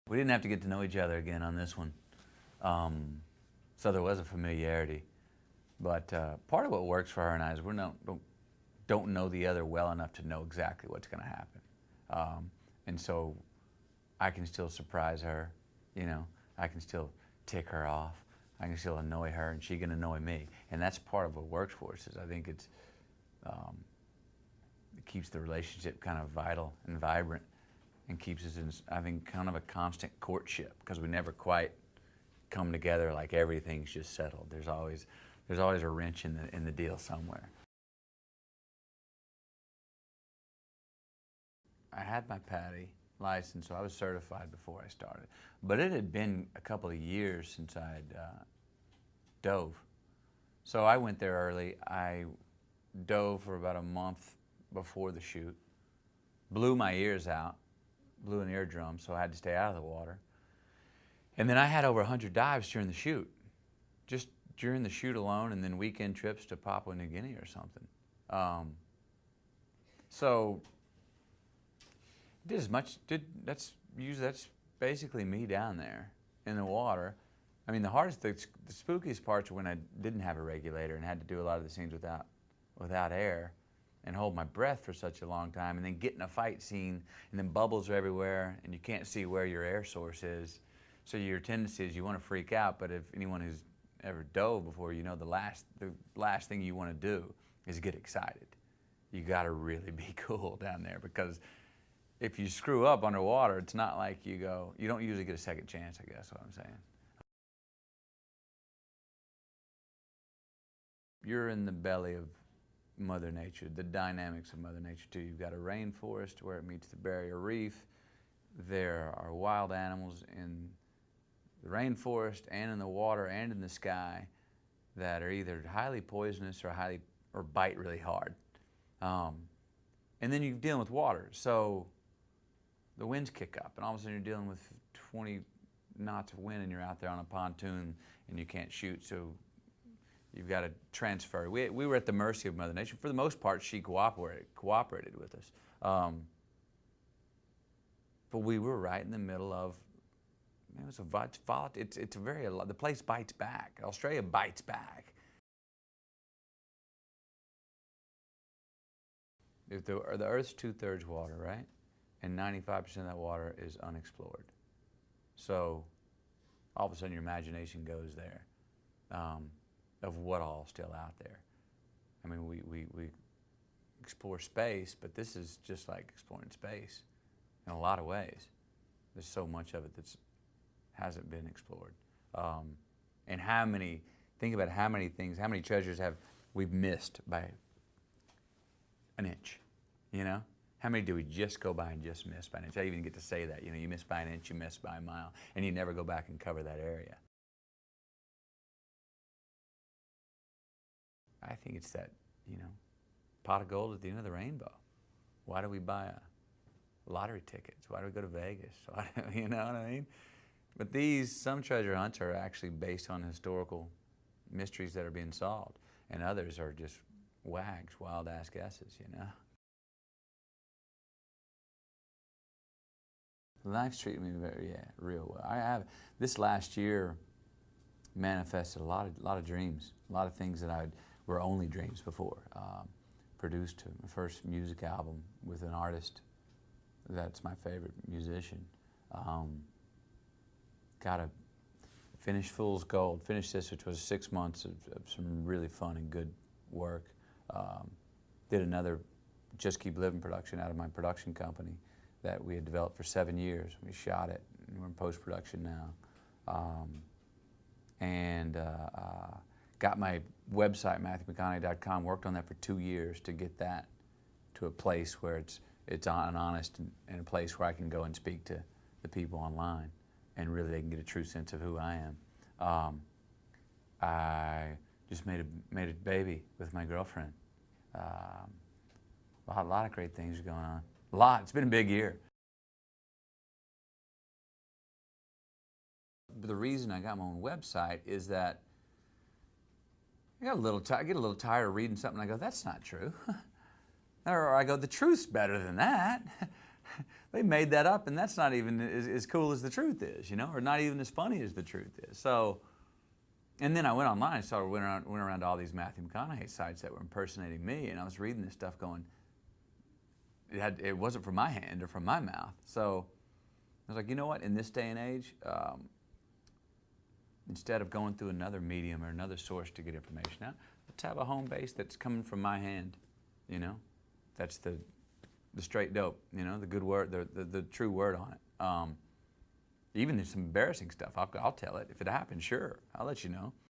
We didn't have to get to know each other again on this one. So there was a familiarity. But part of what works for her and I is we don't know the other well enough to know exactly what's going to happen. And so I can still surprise her, you know. I can still tick her off. I can still annoy her, and she can annoy me. And that's part of what works for us. Is I think it keeps the relationship kind of vital and vibrant, and keeps us in, I think, kind of a constant courtship, because we never quite come together like everything's just settled. There's always a wrench in the deal somewhere. I had my PADI license, so I was certified before I started. But it had been a couple of years since I'd dove. So I went there early. I dove for about a month before the shoot, blew my ears out, blew an eardrum, so I had to stay out of the water. And then I had over 100 dives during the shoot, just during the shoot alone, and then weekend trips to Papua New Guinea or something. So did as much, that's basically me down there in the water. I mean, the hardest, the spookiest parts were when I didn't have a regulator and had to do a lot of the scenes without air and hold my breath for such a long time, and then get in a fight scene and then bubbles are everywhere and you can't see where your air source is. So your tendency is you want to freak out, but if anyone who's ever dove before, you know the last thing you want to do is get excited. You got to really be cool down there, because if you screw up underwater, it's not like you don't usually get a second chance, I guess what I'm saying. You're in the belly of Mother Nature, the dynamics of Mother Nature too. You've got a rainforest where it meets the barrier reef. There are wild animals in the rainforest and in the water and in the sky that are either highly poisonous or bite really hard. And then you're dealing with water, so the winds kick up, and all of a sudden you're dealing with 20 knots of wind, and you're out there on a pontoon, and you can't shoot, so you've got to transfer. We were at the mercy of Mother Nature. For the most part, she cooperated with us. But we were right in the middle of, the place bites back. Australia bites back. If the Earth's 2/3 water, right? And 95% of that water is unexplored. So all of a sudden your imagination goes there, of what all's still out there. I mean, we explore space, but this is just like exploring space in a lot of ways. There's so much of it that hasn't been explored. And think about how many treasures we've missed by an inch, you know? How many do we just go by and just miss by an inch? I even get to say that, you know, you miss by an inch, you miss by a mile, and you never go back and cover that area. I think it's that, you know, pot of gold at the end of the rainbow. Why do we buy lottery tickets? Why do we go to Vegas? You know what I mean? But some treasure hunts are actually based on historical mysteries that are being solved, and others are just wags, wild-ass guesses, you know? Life's treated me real well. This last year manifested a lot of dreams, a lot of things that were only dreams before. Produced my first music album with an artist that's my favorite musician. Got a finished Fool's Gold, finished this, which was 6 months of some really fun and good work. Did another Just Keep Living production out of my production company that we had developed for 7 years. We shot it, and we're in post-production now. Got my website, MatthewMcConaughey.com, worked on that for 2 years to get that to a place where it's honest and a place where I can go and speak to the people online, and really they can get a true sense of who I am. I just made a baby with my girlfriend. A lot of great things are going on. A lot. It's been a big year. The reason I got my own website is that I get a little tired of reading something and I go, that's not true. Or I go, the truth's better than that. they made that up, and that's not even as cool as the truth is, you know, or not even as funny as the truth is. So, and then I went online and went around to all these Matthew Mcconaughey sites that were impersonating me, and I was reading this stuff going, it wasn't from my hand or from my mouth. So I was like, you know what, in this day and age, instead of going through another medium or another source to get information out, let's have a home base that's coming from my hand, you know? That's the straight dope, you know, the good word, the true word on it. Even there's some embarrassing stuff, I'll tell it. If it happens, sure, I'll let you know.